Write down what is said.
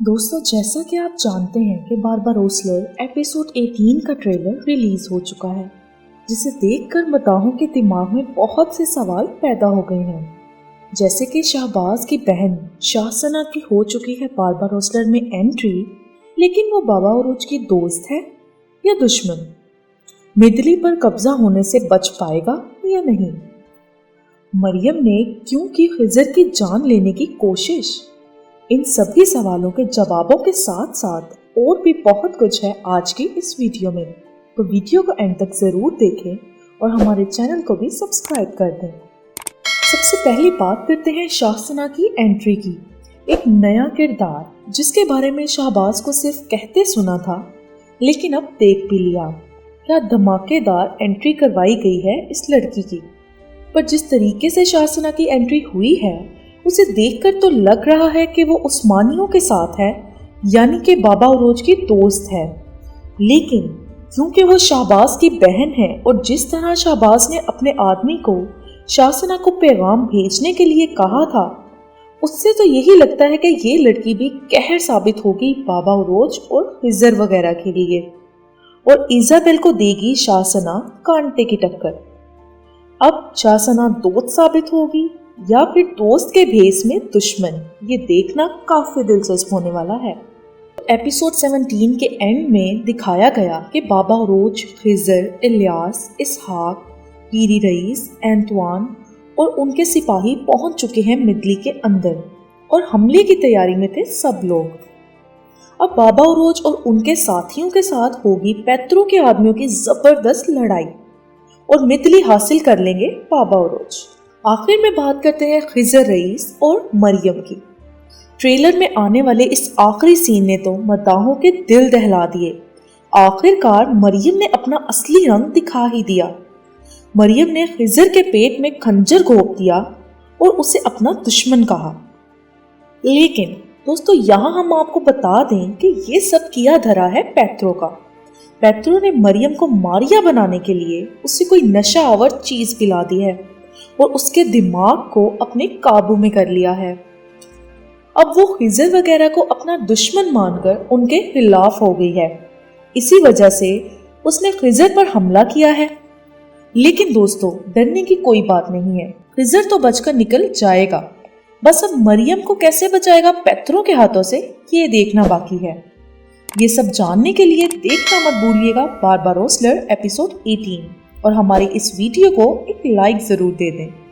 दोस्तों, जैसा कि आप जानते हैं कि बारबारोसलर एपिसोड 18 का ट्रेलर रिलीज हो चुका है, जिसे देखकर मदाहों के दिमाग में बहुत से सवाल पैदा हो गए हैं। जैसे कि शाहबाज की बहन शाहसना की हो चुकी है बारबारोसलर में एंट्री, लेकिन वो बाबा उरूज की दोस्त है या दुश्मन? मिदली पर कब्जा होने से बच पाएगा या नहीं? मरियम ने क्यों की खिजर की जान लेने की कोशिश? इन सभी सवालों के जवाबों के साथ साथ और भी बहुत कुछ है आज की इस वीडियो में, तो वीडियो को एंड तक जरूर देखें और हमारे चैनल को भी सब्सक्राइब कर दें। सबसे पहली बात करते हैं शाहसना की एंट्री की। एक नया किरदार जिसके बारे में शाहबाज को सिर्फ कहते सुना था, लेकिन अब देख भी लिया। क्या धमाकेदार एंट्री करवाई गई है इस लड़की की। पर जिस तरीके से शाहसना की एंट्री हुई है, उसे देखकर तो लग रहा है कि वो उस्मानियों के साथ है, यानी कि बाबा उरूज की दोस्त है। लेकिन क्योंकि वो शाहबाज की बहन है और जिस तरह शाहबाज ने अपने आदमी को शाहसना को पैगाम भेजने के लिए कहा था, उससे तो यही लगता है कि ये लड़की भी कहर साबित होगी बाबा उरूज और खिजर वगैरह के लिए, और इजाबेल को देगी शाहसना कांटे की टक्कर। अब शाहसना दोस्त साबित होगी या फिर दोस्त के भेस में दुश्मन, ये देखना काफी दिलचस्प होने वाला है। एपिसोड 17 के एंड में दिखाया गया कि बाबा उरूज, खिजर, इलियास, इसहाक, पीरी रईस, एंतवान और उनके सिपाही पहुंच चुके हैं मिदली के अंदर और हमले की तैयारी में थे सब लोग। अब बाबा उरूज और उनके साथियों के साथ होगी पेत्रो के आदमियों की जबरदस्त लड़ाई और मिदली हासिल कर लेंगे बाबा उरूज। आखिर में बात करते हैं खिजर रईस और मरियम की। ट्रेलर में आने वाले इस आखिरी सीन ने तो मदाहों के दिल दहला दिए। आखिरकार मरियम ने अपना असली रंग दिखा ही दिया। मरियम ने खिजर के पेट में खंजर घोंप दिया और उसे अपना दुश्मन कहा। लेकिन दोस्तों, यहाँ हम आपको बता दें कि ये सब किया धरा है पेत्रो का। पेत्रो ने मरियम को मारिया बनाने के लिए उसे कोई नशा आवर चीज पिला दी है और उसके दिमाग को अपने काबू में कर लिया है। अब वो खिजर वगैरह को अपना दुश्मन मानकर उनके खिलाफ हो गई है। इसी वजह से उसने खिजर पर हमला किया है। लेकिन दोस्तों, डरने की कोई बात नहीं है, खिजर तो बचकर निकल जाएगा। बस अब मरियम को कैसे बचाएगा पेत्रो के हाथों से, ये देखना बाकी है। ये सब जानने के लिए देखना मत भूलिएगा बारबारोसलर एपिसोड 18 और हमारी इस वीडियो को एक लाइक जरूर दे दें।